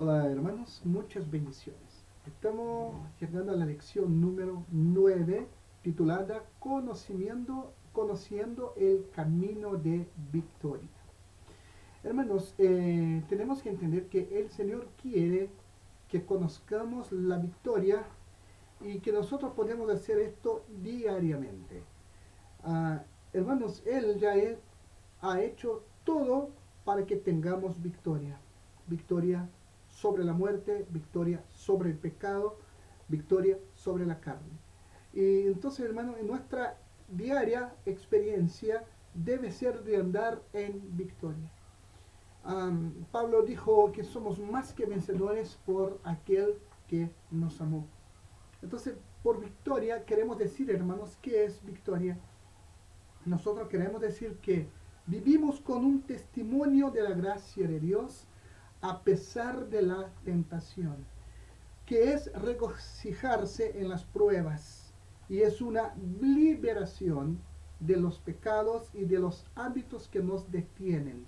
Hola hermanos, muchas bendiciones. Estamos llegando a la lección número 9, titulada Conociendo el camino de victoria. Hermanos, tenemos que entender que el Señor quiere que conozcamos la victoria y que nosotros podemos hacer esto diariamente. Ah, Hermanos, Él ya ha hecho todo para que tengamos victoria. Victoria sobre la muerte, victoria sobre el pecado, victoria sobre la carne. Y entonces, hermano, en nuestra diaria experiencia debe ser de andar en victoria. Pablo dijo que somos más que vencedores por aquel que nos amó. Entonces, por victoria queremos decir, hermanos, ¿qué es victoria? Nosotros queremos decir que vivimos con un testimonio de la gracia de Dios a pesar de la tentación, que es regocijarse en las pruebas y es una liberación de los pecados y de los hábitos que nos detienen.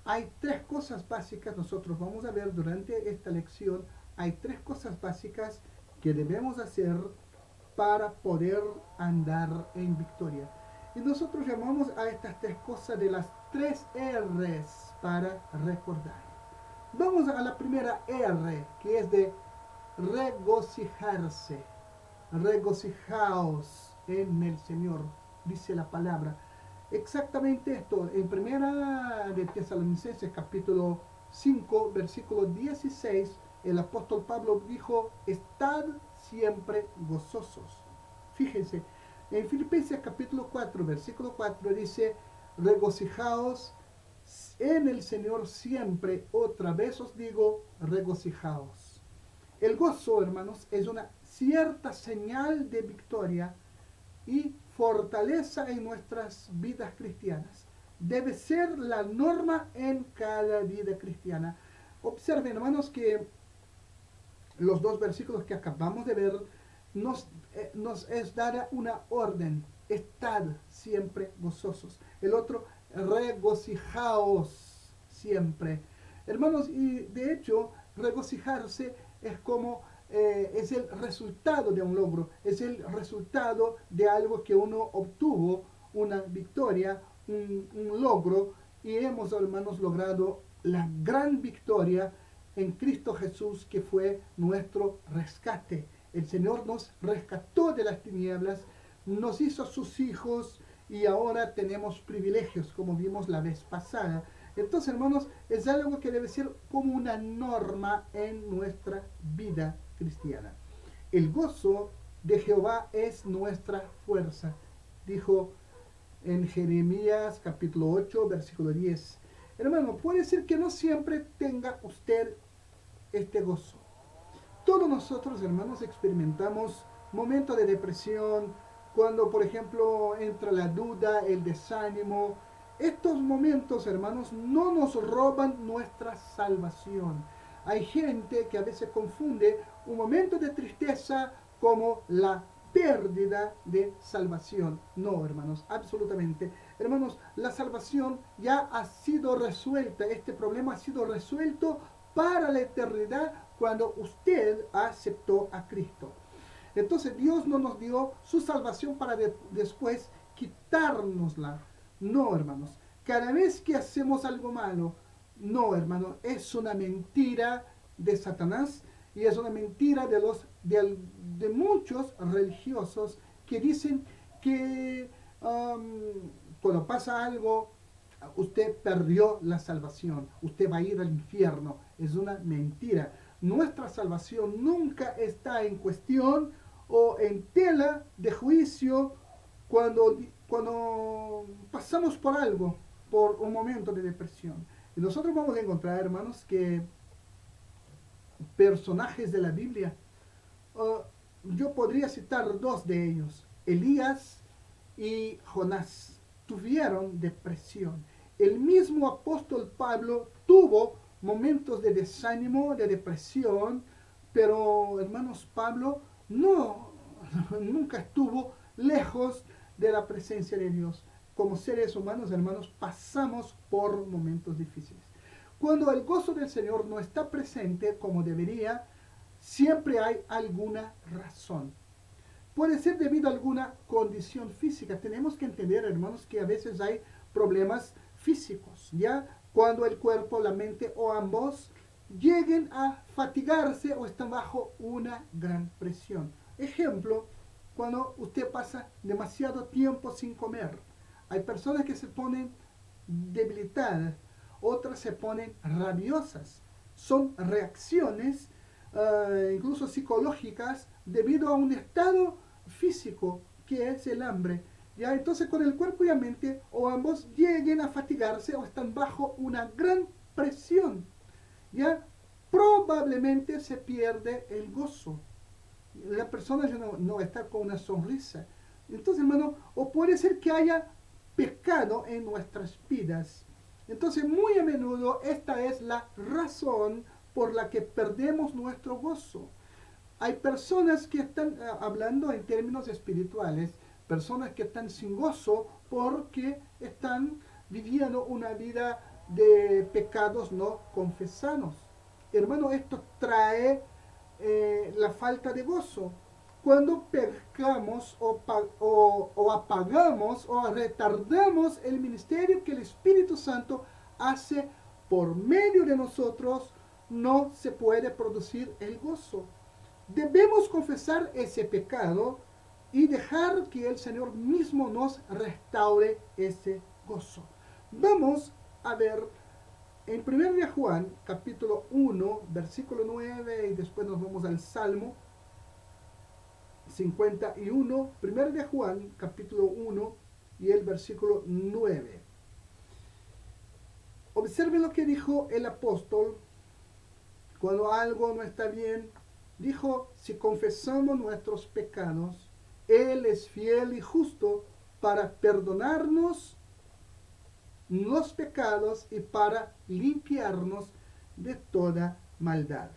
Hay tres cosas básicas, nosotros vamos a ver durante esta lección, hay tres cosas básicas que debemos hacer para poder andar en victoria. Y nosotros llamamos a estas tres cosas de las tres R's para recordar. Vamos a la primera R, que es de regocijarse. Regocijaos en el Señor, dice la palabra. Exactamente esto, en primera de Tesalonicenses capítulo 5, versículo 16, el apóstol Pablo dijo, estad siempre gozosos. Fíjense, en Filipenses capítulo 4, versículo 4 dice, regocijaos en el Señor siempre, otra vez os digo, regocijaos. El gozo, hermanos, es una cierta señal de victoria y fortaleza en nuestras vidas cristianas. Debe ser la norma en cada vida cristiana. Observen, hermanos, que los dos versículos que acabamos de ver nos es dada una orden. Estad siempre gozosos. El otro, regocijaos siempre. Hermanos, y de hecho, regocijarse es como es el resultado de un logro, es el resultado de algo que uno obtuvo, una victoria, un logro, y hemos, hermanos, logrado la gran victoria en Cristo Jesús, que fue nuestro rescate. El Señor nos rescató de las tinieblas, nos hizo sus hijos y ahora tenemos privilegios, como vimos la vez pasada. Entonces, hermanos, es algo que debe ser como una norma en nuestra vida cristiana. El gozo de Jehová es nuestra fuerza, dijo en Jeremías capítulo 8, versículo 10. Hermano, puede ser que no siempre tenga usted este gozo. Todos nosotros, hermanos, experimentamos momentos de depresión, cuando, por ejemplo, entra la duda, el desánimo. Estos momentos, hermanos, no nos roban nuestra salvación. Hay gente que a veces confunde un momento de tristeza como la pérdida de salvación. No, hermanos, absolutamente. Hermanos, la salvación ya ha sido resuelta. Este problema ha sido resuelto para la eternidad cuando usted aceptó a Cristo. Entonces Dios no nos dio su salvación para después quitárnosla. No, hermanos. Cada vez que hacemos algo malo, no, hermano, es una mentira de Satanás y es una mentira de muchos religiosos que dicen que cuando pasa algo, usted perdió la salvación, usted va a ir al infierno. Es una mentira. Nuestra salvación nunca está en cuestión o en tela de juicio cuando pasamos por algo, por un momento de depresión. Y nosotros vamos a encontrar, hermanos, que personajes de la Biblia, uh, yo podría citar dos de ellos, Elías y Jonás, tuvieron depresión. El mismo apóstol Pablo tuvo momentos de desánimo, de depresión, pero hermanos, Pablo no, nunca estuvo lejos de la presencia de Dios. Como seres humanos, hermanos, pasamos por momentos difíciles. Cuando el gozo del Señor no está presente como debería, siempre hay alguna razón. Puede ser debido a alguna condición física. Tenemos que entender, hermanos, que a veces hay problemas físicos, ¿ya? Cuando el cuerpo, la mente o ambos lleguen a fatigarse o están bajo una gran presión. Ejemplo, cuando usted pasa demasiado tiempo sin comer. Hay personas que se ponen debilitadas, otras se ponen rabiosas. Son reacciones incluso psicológicas debido a un estado físico que es el hambre. ¿Ya? Entonces con el cuerpo y la mente o ambos lleguen a fatigarse o están bajo una gran presión, ¿ya? Probablemente se pierde el gozo. La persona ya no está con una sonrisa. Entonces, hermano, o puede ser que haya pecado en nuestras vidas. Entonces, muy a menudo esta es la razón por la que perdemos nuestro gozo. Hay personas que están hablando en términos espirituales, personas que están sin gozo porque están viviendo una vida de pecados no confesados. Hermano, esto trae la falta de gozo. Cuando pecamos o apagamos o retardamos el ministerio que el Espíritu Santo hace por medio de nosotros, no se puede producir el gozo. Debemos confesar ese pecado y dejar que el Señor mismo nos restaure ese gozo. Vamos a ver en 1 de Juan, capítulo 1, versículo 9, y después nos vamos al Salmo 51, 1 de Juan, capítulo 1, y el versículo 9. Observen lo que dijo el apóstol cuando algo no está bien. Dijo, si confesamos nuestros pecados, Él es fiel y justo para perdonarnos los pecados y para limpiarnos de toda maldad.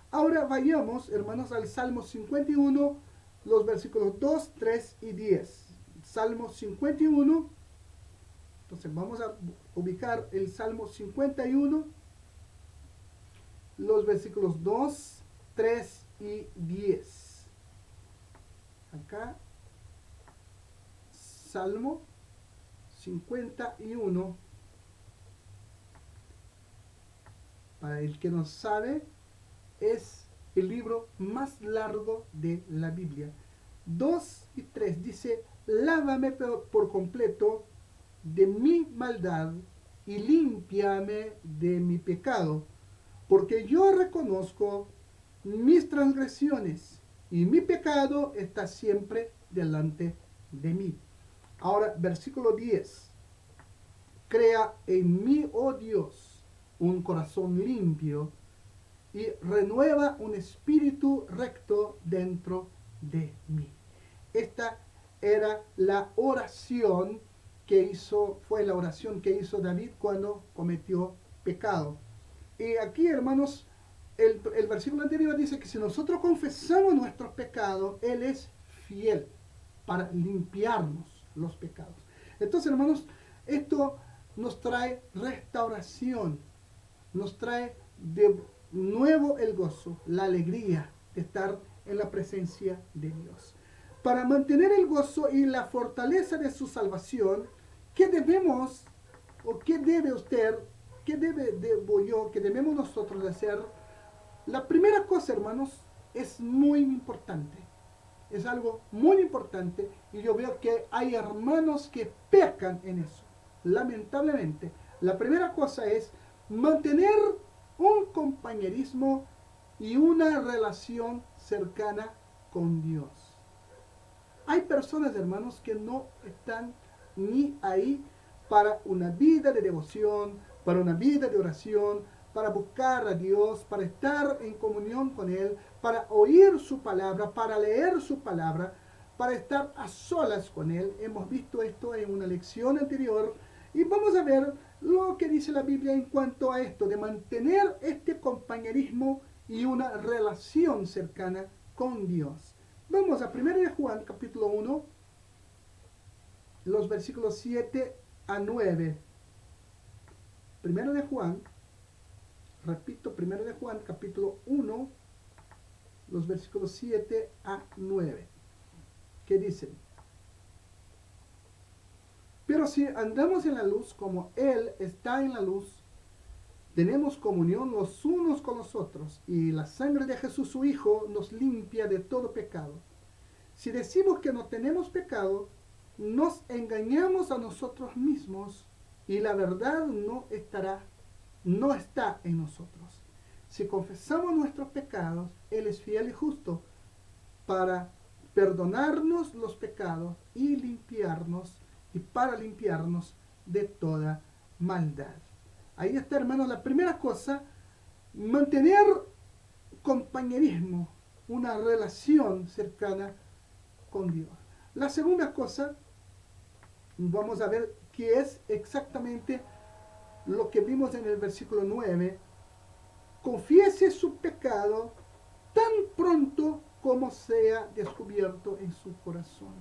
Ahora vayamos, hermanos, al Salmo 51, los versículos 2, 3 y 10. Salmo 51. Entonces vamos a ubicar el Salmo 51, los versículos 2, 3 y 10. Acá, Salmo 51. Para el que no sabe, es el libro más largo de la Biblia. 2 y 3 dice, lávame por completo de mi maldad y límpiame de mi pecado, porque yo reconozco mis transgresiones y mi pecado está siempre delante de mí. Ahora, versículo 10. Crea en mí, oh Dios, un corazón limpio y renueva un espíritu recto dentro de mí. Esta era la oración que hizo, fue la oración que hizo David cuando cometió pecado. Y aquí, hermanos, el versículo anterior dice que si nosotros confesamos nuestros pecados, Él es fiel para limpiarnos los pecados. Entonces, hermanos, esto nos trae restauración, nos trae de nuevo el gozo, la alegría de estar en la presencia de Dios. Para mantener el gozo y la fortaleza de su salvación, ¿qué debemos o qué debe usted, debo yo, qué debemos nosotros hacer? La primera cosa, hermanos, es muy importante. Es algo muy importante y yo veo que hay hermanos que pecan en eso. Lamentablemente, la primera cosa es mantener un compañerismo y una relación cercana con Dios. Hay personas, hermanos, que no están ni ahí para una vida de devoción, para una vida de oración, para buscar a Dios, para estar en comunión con Él, para oír su palabra, para leer su palabra, para estar a solas con Él. Hemos visto esto en una lección anterior y vamos a ver lo que dice la Biblia en cuanto a esto, de mantener este compañerismo y una relación cercana con Dios. Vamos a 1 de Juan, capítulo 1, los versículos 7 a 9. 1 de Juan, Repito, 1 de Juan, capítulo 1, los versículos 7 a 9, que dicen: pero si andamos en la luz como Él está en la luz, tenemos comunión los unos con los otros, y la sangre de Jesús su Hijo nos limpia de todo pecado. Si decimos que no tenemos pecado, nos engañamos a nosotros mismos, y la verdad no está en nosotros. Si confesamos nuestros pecados, Él es fiel y justo para perdonarnos los pecados y para limpiarnos de toda maldad. Ahí está, hermanos, la primera cosa: mantener compañerismo, una relación cercana con Dios. La segunda cosa, vamos a ver qué es exactamente lo que vimos en el versículo 9. Confiese su pecado tan pronto como sea descubierto en su corazón.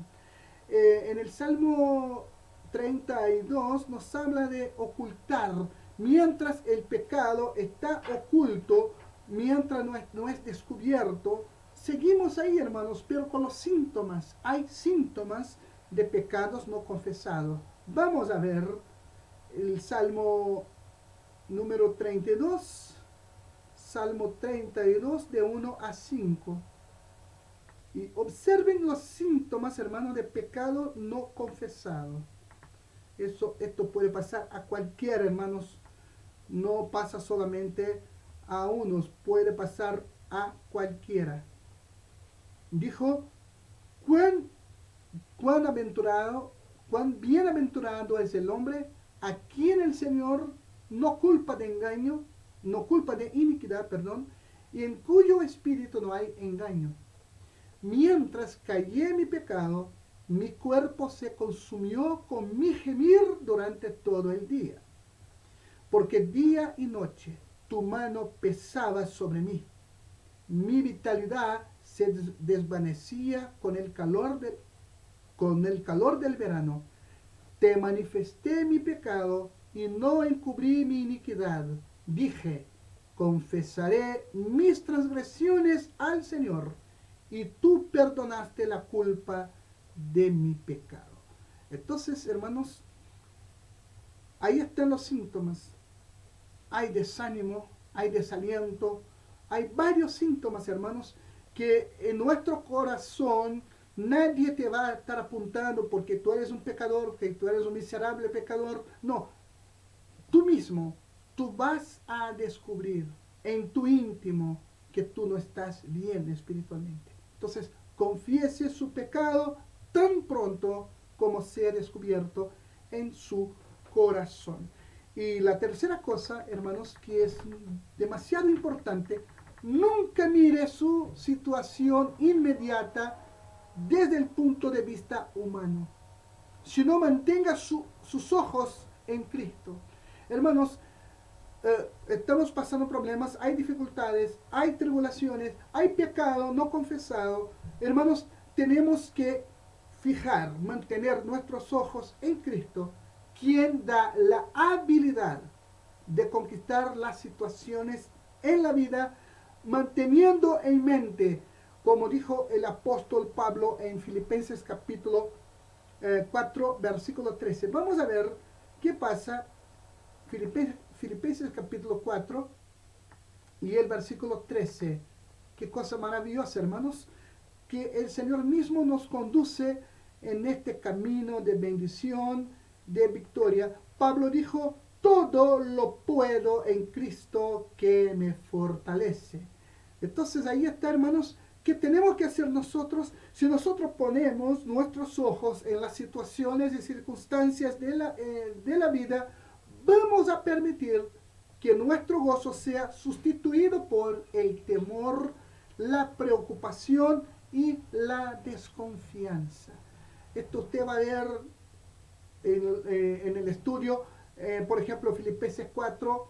En el Salmo 32 nos habla de ocultar. Mientras el pecado está oculto, mientras no es descubierto, seguimos ahí, hermanos, pero con los síntomas. Hay síntomas de pecados no confesados. Vamos a ver el Salmo número 32, Salmo 32 de 1 a 5. Y observen los síntomas, hermanos, de pecado no confesado. Esto puede pasar a cualquiera, hermanos. No pasa solamente a unos, puede pasar a cualquiera. Dijo: cuán bienaventurado es el hombre a quien el Señor no culpa de iniquidad, y en cuyo espíritu no hay engaño. Mientras callé mi pecado, mi cuerpo se consumió con mi gemir durante todo el día. Porque día y noche tu mano pesaba sobre mí. Mi vitalidad se desvanecía con el calor del verano. Te manifesté mi pecado y no encubrí mi iniquidad. Dije: confesaré mis transgresiones al Señor, y tú perdonaste la culpa de mi pecado. Entonces, hermanos, ahí están los síntomas. Hay desánimo, hay desaliento, hay varios síntomas, hermanos, que en nuestro corazón nadie te va a estar apuntando porque tú eres un pecador, que tú eres un miserable pecador. No, tú mismo, tú vas a descubrir en tu íntimo que tú no estás bien espiritualmente. Entonces, confiese su pecado tan pronto como sea descubierto en su corazón. Y la tercera cosa, hermanos, que es demasiado importante: nunca mire su situación inmediata desde el punto de vista humano, sino mantenga sus ojos en Cristo. Hermanos, estamos pasando problemas, hay dificultades, hay tribulaciones, hay pecado no confesado. Hermanos, tenemos que mantener nuestros ojos en Cristo, quien da la habilidad de conquistar las situaciones en la vida, manteniendo en mente, como dijo el apóstol Pablo en Filipenses capítulo 4, versículo 13. Vamos a ver qué pasa. Filipenses capítulo 4 y el versículo 13. Qué cosa maravillosa, hermanos, que el Señor mismo nos conduce en este camino de bendición, de victoria. Pablo dijo: todo lo puedo en Cristo que me fortalece. Entonces ahí está, hermanos, ¿qué tenemos que hacer nosotros? Si nosotros ponemos nuestros ojos en las situaciones y circunstancias de la vida, vamos a permitir que nuestro gozo sea sustituido por el temor, la preocupación y la desconfianza. Esto usted va a ver en el estudio, por ejemplo, Filipenses 4,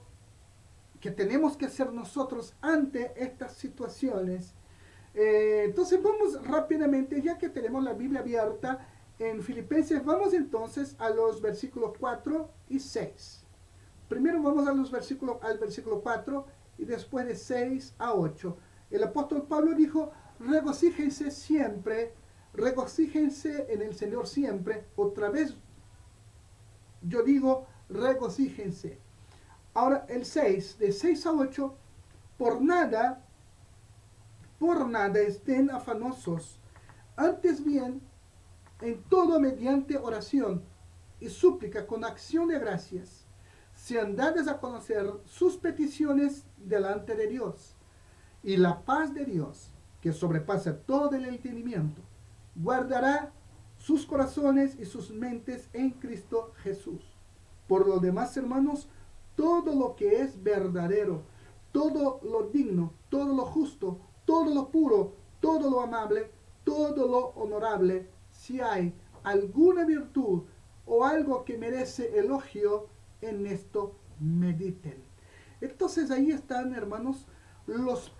que tenemos que hacer nosotros ante estas situaciones. Entonces vamos rápidamente, ya que tenemos la Biblia abierta en Filipenses, vamos entonces a los versículos 4 y 6. Primero vamos al versículo 4 y después de 6 a 8. El apóstol Pablo dijo, regocíjense siempre, regocíjense en el Señor siempre. Otra vez yo digo, regocíjense. Ahora el 6, de 6 a 8, por nada estén afanosos. Antes bien, en todo mediante oración y súplica con acción de gracias, sean dadas a conocer sus peticiones delante de Dios. Y la paz de Dios, que sobrepasa todo el entendimiento, guardará sus corazones y sus mentes en Cristo Jesús. Por lo demás, hermanos, todo lo que es verdadero, todo lo digno, todo lo justo, todo lo puro, todo lo amable, todo lo honorable, si hay alguna virtud o algo que merece elogio, en esto mediten. Entonces ahí están, hermanos, los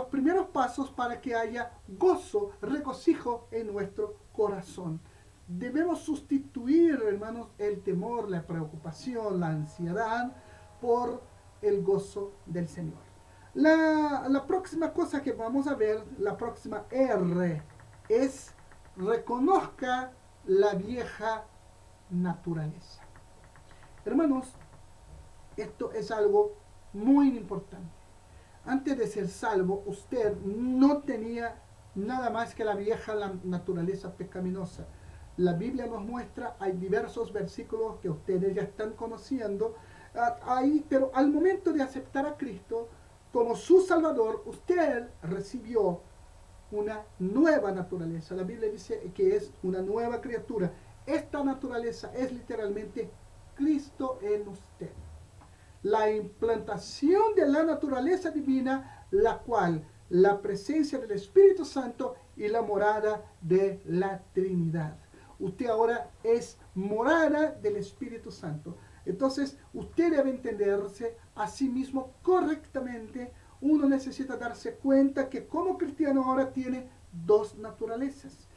primeros pasos para que haya gozo, regocijo en nuestro corazón. Debemos sustituir, hermanos, el temor, la preocupación, la ansiedad por el gozo del Señor. La próxima cosa que vamos a ver, la próxima R, es reconozca la vieja naturaleza. Hermanos, esto es algo muy importante. Antes de ser salvo, usted no tenía nada más que la vieja naturaleza pecaminosa. La Biblia nos muestra, hay diversos versículos que ustedes ya están conociendo, ahí, pero al momento de aceptar a Cristo como su Salvador, usted recibió una nueva naturaleza. La Biblia dice que es una nueva criatura. Esta naturaleza es literalmente Cristo en usted. La implantación de la naturaleza divina, la cual la presencia del Espíritu Santo y la morada de la Trinidad. Usted ahora es morada del Espíritu Santo. Entonces, usted debe entenderse a sí mismo correctamente. Uno necesita darse cuenta que como cristiano ahora tiene dos naturalezas.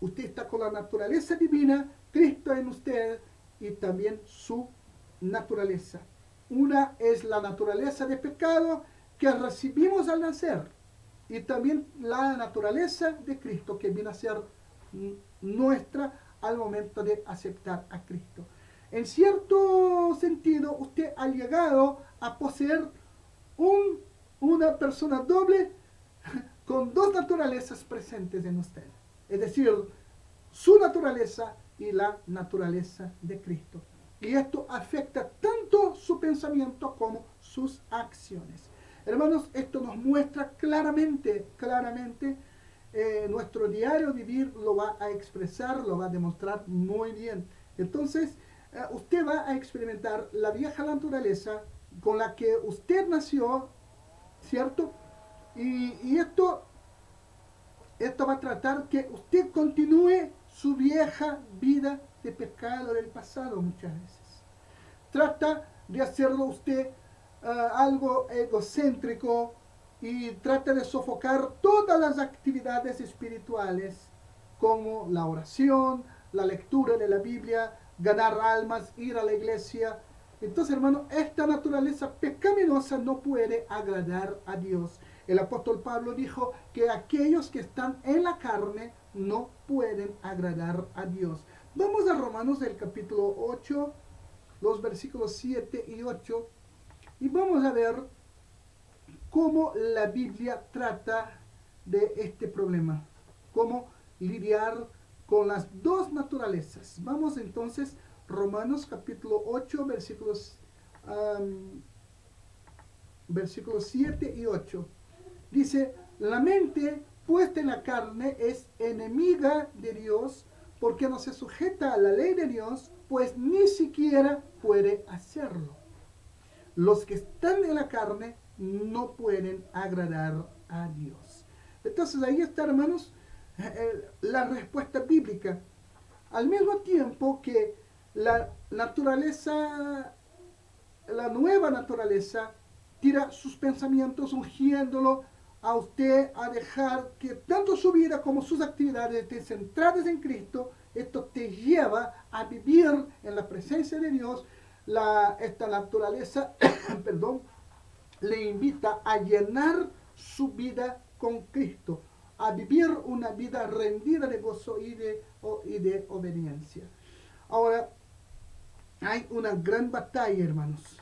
Usted está con la naturaleza divina, Cristo en usted, y también su naturaleza. Una es la naturaleza de pecado que recibimos al nacer, y también la naturaleza de Cristo que viene a ser nuestra al momento de aceptar a Cristo. En cierto sentido, usted ha llegado a poseer una persona doble con dos naturalezas presentes en usted. Es decir, su naturaleza y la naturaleza de Cristo. Y esto afecta tanto su pensamiento como sus acciones. Hermanos, esto nos muestra claramente, nuestro diario vivir lo va a expresar, lo va a demostrar muy bien. Entonces, usted va a experimentar la vieja naturaleza con la que usted nació, ¿cierto? Y esto va a tratar que usted continúe su vieja vida de pecado del pasado muchas veces. Trata de hacerlo usted algo egocéntrico y trata de sofocar todas las actividades espirituales como la oración, la lectura de la Biblia, ganar almas, ir a la iglesia. Entonces, hermano, esta naturaleza pecaminosa no puede agradar a Dios. El apóstol Pablo dijo que aquellos que están en la carne no pueden agradar a Dios. Vamos a Romanos del capítulo 8, los versículos 7 y 8, y vamos a ver cómo la Biblia trata de este problema, cómo lidiar con las dos naturalezas. Vamos entonces, Romanos capítulo 8, versículos 7 y 8. Dice, la mente puesta en la carne es enemiga de Dios porque no se sujeta a la ley de Dios, pues ni siquiera puede hacerlo. Los que están en la carne no pueden agradar a Dios. Entonces ahí está, hermanos, la respuesta bíblica. Al mismo tiempo que la nueva naturaleza tira sus pensamientos ungiéndolo a usted a dejar que tanto su vida como sus actividades estén centradas en Cristo. Esto te lleva a vivir en la presencia de Dios, esta naturaleza, perdón, le invita a llenar su vida con Cristo, a vivir una vida rendida de gozo y de obediencia. Ahora, hay una gran batalla, hermanos.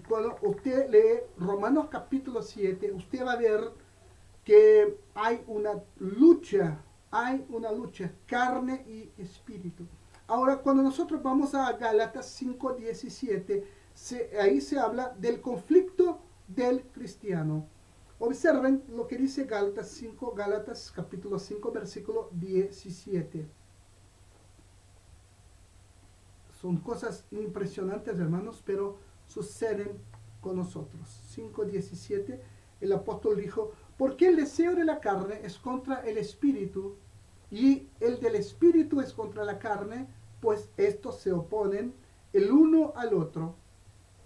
Cuando usted lee Romanos capítulo 7, usted va a ver que hay una lucha, carne y espíritu. Ahora, cuando nosotros vamos a Gálatas 5:17, ahí se habla del conflicto del cristiano. Observen lo que dice Gálatas capítulo 5, versículo 17. Son cosas impresionantes, hermanos, pero suceden con nosotros. 5:17, el apóstol dijo, porque el deseo de la carne es contra el espíritu, y el del espíritu es contra la carne, pues estos se oponen el uno al otro,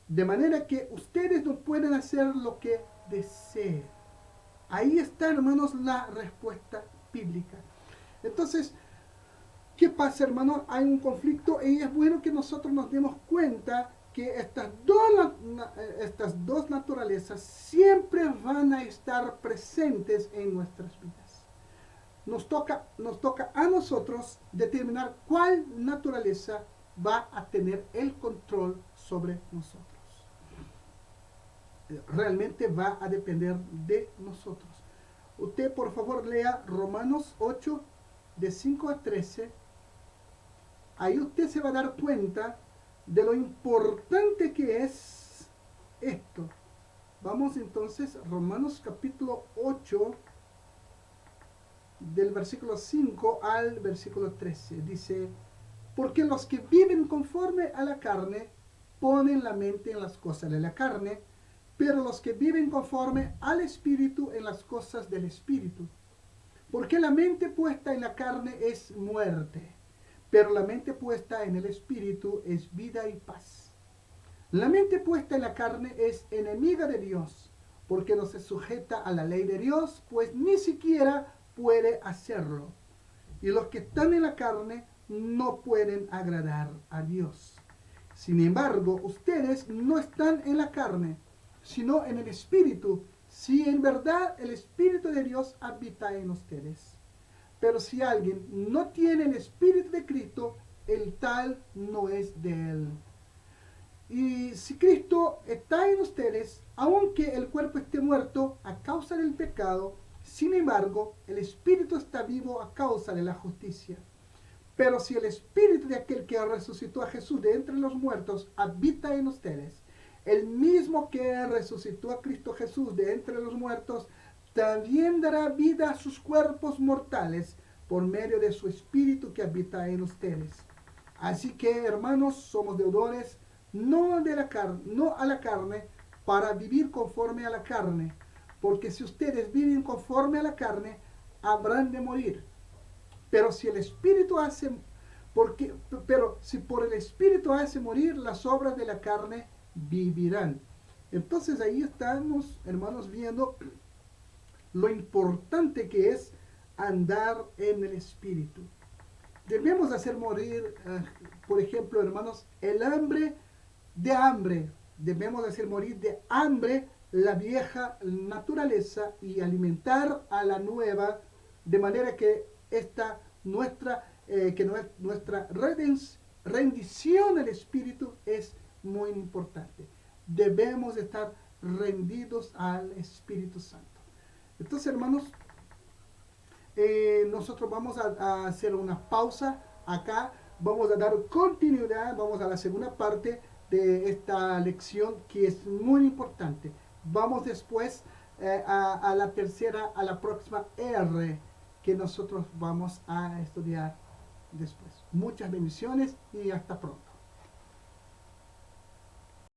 de manera que ustedes no pueden hacer lo que deseen. Ahí está, hermanos, la respuesta bíblica. Entonces, ¿qué pasa, hermanos? Hay un conflicto y es bueno que nosotros nos demos cuenta que estas dos naturalezas siempre van a estar presentes en nuestras vidas. Nos toca a nosotros determinar cuál naturaleza va a tener el control sobre nosotros. Realmente va a depender de nosotros. Usted, por favor, lea Romanos 8, de 5 a 13. Ahí usted se va a dar cuenta de lo importante que es esto. Vamos entonces, Romanos capítulo 8, del versículo 5 al versículo 13. Dice, porque los que viven conforme a la carne ponen la mente en las cosas de la carne, pero los que viven conforme al Espíritu en las cosas del Espíritu. Porque la mente puesta en la carne es muerte, pero la mente puesta en el Espíritu es vida y paz. La mente puesta en la carne es enemiga de Dios, porque no se sujeta a la ley de Dios, pues ni siquiera puede hacerlo. Y los que están en la carne no pueden agradar a Dios. Sin embargo, ustedes no están en la carne, sino en el Espíritu, si en verdad el Espíritu de Dios habita en ustedes. Pero si alguien no tiene el Espíritu de Cristo, el tal no es de él. Y si Cristo está en ustedes, aunque el cuerpo esté muerto a causa del pecado, sin embargo, el Espíritu está vivo a causa de la justicia. Pero si el Espíritu de aquel que resucitó a Jesús de entre los muertos habita en ustedes, el mismo que resucitó a Cristo Jesús de entre los muertos, también dará vida a sus cuerpos mortales por medio de su Espíritu que habita en ustedes. Así que, hermanos, somos deudores no a la carne, para vivir conforme a la carne, porque si ustedes viven conforme a la carne, habrán de morir. Pero si el Espíritu pero si por el Espíritu hace morir las obras de la carne, vivirán. Entonces ahí estamos, hermanos, viendo lo importante que es andar en el Espíritu. Debemos hacer morir, por ejemplo, hermanos, el hambre de hambre. Debemos hacer morir de hambre la vieja naturaleza y alimentar a la nueva, de manera que nuestra rendición al Espíritu es muy importante. Debemos estar rendidos al Espíritu Santo. Entonces, hermanos, nosotros vamos a hacer una pausa acá. Vamos a dar continuidad, vamos a la segunda parte de esta lección que es muy importante. Vamos después a la próxima R que nosotros vamos a estudiar después. Muchas bendiciones y hasta pronto.